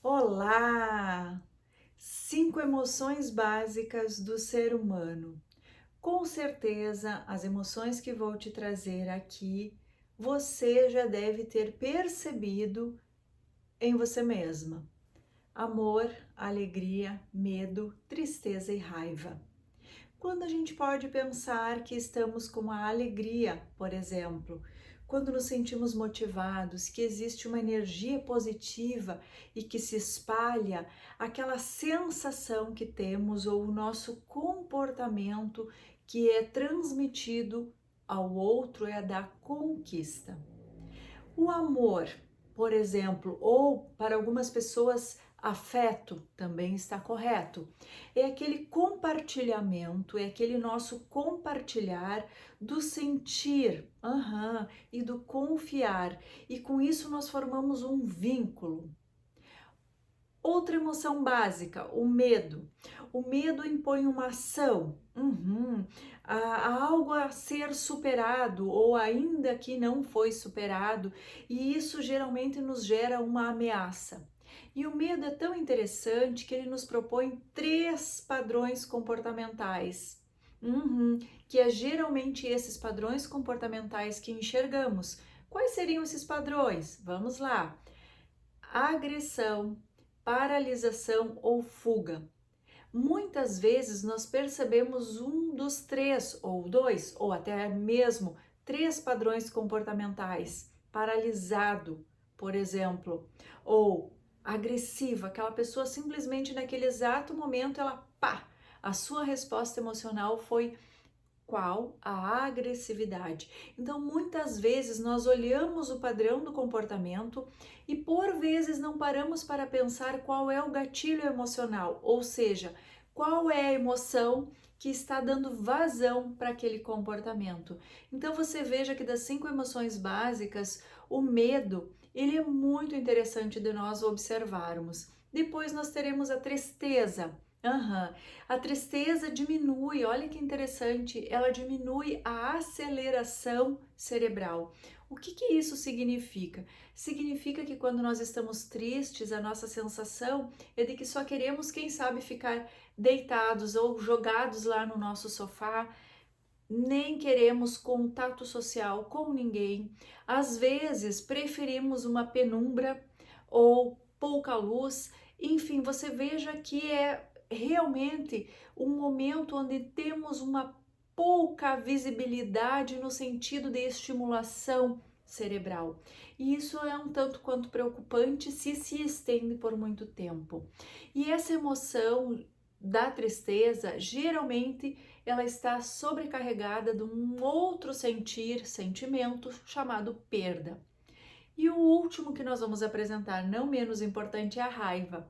Olá! 5 emoções básicas do ser humano. Com certeza, as emoções que vou te trazer aqui, você já deve ter percebido em você mesma: amor, alegria, medo, tristeza e raiva. Quando a gente pode pensar que estamos com a alegria, por exemplo, quando nos sentimos motivados, que existe uma energia positiva e que se espalha, aquela sensação que temos ou o nosso comportamento que é transmitido ao outro é da conquista. O amor, por exemplo, ou para algumas pessoas, afeto também está correto. É aquele compartilhamento, é aquele nosso compartilhar do sentir, e do confiar. E com isso nós formamos um vínculo. Outra emoção básica, o medo. O medo impõe uma ação, há algo a ser superado ou ainda que não foi superado, e isso geralmente nos gera uma ameaça. E o medo é tão interessante que ele nos propõe 3 padrões comportamentais, que é geralmente esses padrões comportamentais que enxergamos. Quais seriam esses padrões? Vamos lá. Agressão, paralisação ou fuga. Muitas vezes nós percebemos um dos 3, ou 2, ou até mesmo 3 padrões comportamentais. Paralisado, por exemplo, ou agressiva, aquela pessoa simplesmente naquele exato momento a sua resposta emocional foi qual? A agressividade. Então, muitas vezes nós olhamos o padrão do comportamento e por vezes não paramos para pensar qual é o gatilho emocional, ou seja, qual é a emoção que está dando vazão para aquele comportamento. Então, você veja que das 5 emoções básicas, o medo, ele é muito interessante de nós observarmos. Depois nós teremos a tristeza. A tristeza diminui, olha que interessante, ela diminui a aceleração cerebral. O que isso significa? Significa que quando nós estamos tristes, a nossa sensação é de que só queremos, quem sabe, ficar deitados ou jogados lá no nosso sofá, nem queremos contato social com ninguém. Às vezes, preferimos uma penumbra ou pouca luz. Enfim, você veja que é realmente um momento onde temos uma pouca visibilidade no sentido de estimulação cerebral. E isso é um tanto quanto preocupante se estende por muito tempo. E essa emoção da tristeza, geralmente ela está sobrecarregada de um outro sentimento chamado perda. E o último que nós vamos apresentar, não menos importante, é a raiva.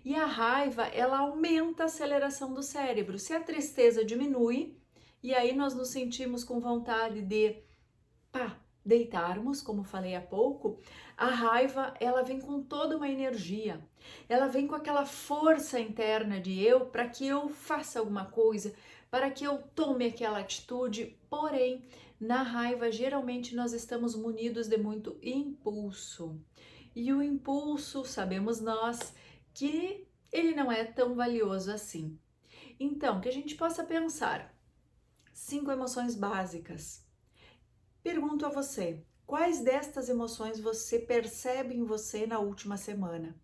E a raiva, ela aumenta a aceleração do cérebro. Se a tristeza diminui, e aí nós nos sentimos com vontade de deitarmos, como falei há pouco, a raiva, ela vem com toda uma energia. Ela vem com aquela força interna de eu para que eu faça alguma coisa, para que eu tome aquela atitude. Porém, na raiva, geralmente nós estamos munidos de muito impulso. E o impulso, sabemos nós, que ele não é tão valioso assim. Então, que a gente possa pensar 5 emoções básicas. Pergunto a você, quais destas emoções você percebe em você na última semana?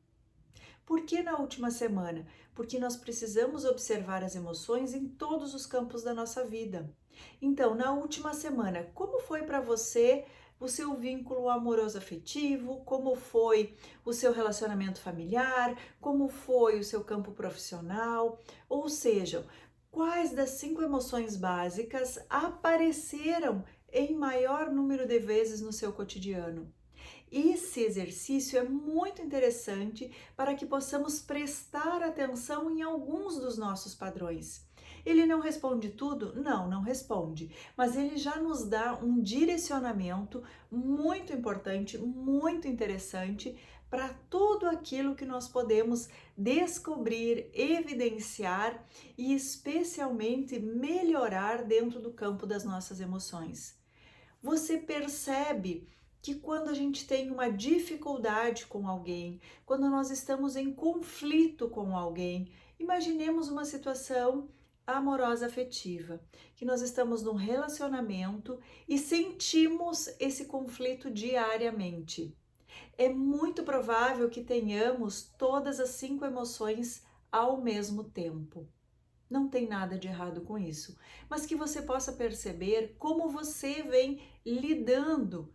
Por que na última semana? Porque nós precisamos observar as emoções em todos os campos da nossa vida. Então, na última semana, como foi para você o seu vínculo amoroso afetivo? Como foi o seu relacionamento familiar? Como foi o seu campo profissional? Ou seja, quais das 5 emoções básicas apareceram em maior número de vezes no seu cotidiano? Esse exercício é muito interessante para que possamos prestar atenção em alguns dos nossos padrões. Ele não responde tudo? Não, não responde, mas ele já nos dá um direcionamento muito importante, muito interessante para tudo aquilo que nós podemos descobrir, evidenciar e especialmente melhorar dentro do campo das nossas emoções. Você percebe que quando a gente tem uma dificuldade com alguém, quando nós estamos em conflito com alguém, imaginemos uma situação amorosa afetiva, que nós estamos num relacionamento e sentimos esse conflito diariamente. É muito provável que tenhamos todas as 5 emoções ao mesmo tempo. Não tem nada de errado com isso, mas que você possa perceber como você vem lidando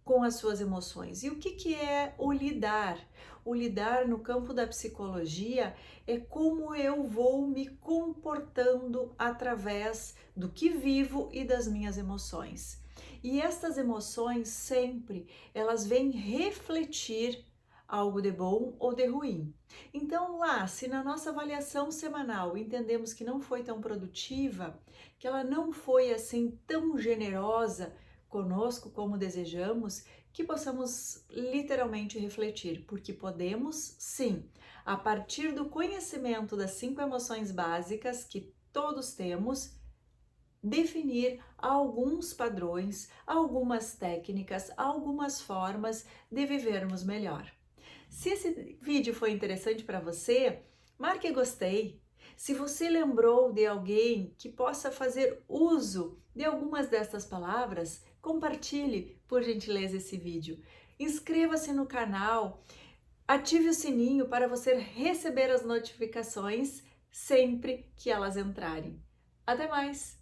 com as suas emoções. E o que é o lidar? O lidar no campo da psicologia é como eu vou me comportando através do que vivo e das minhas emoções. E estas emoções sempre elas vêm refletir algo de bom ou de ruim. Então lá, se na nossa avaliação semanal entendemos que não foi tão produtiva, que ela não foi assim tão generosa conosco como desejamos, que possamos literalmente refletir, porque podemos sim, a partir do conhecimento das 5 emoções básicas que todos temos, definir alguns padrões, algumas técnicas, algumas formas de vivermos melhor. Se esse vídeo foi interessante para você, marque gostei. Se você lembrou de alguém que possa fazer uso de algumas destas palavras, compartilhe, por gentileza, esse vídeo. Inscreva-se no canal, ative o sininho para você receber as notificações sempre que elas entrarem. Até mais!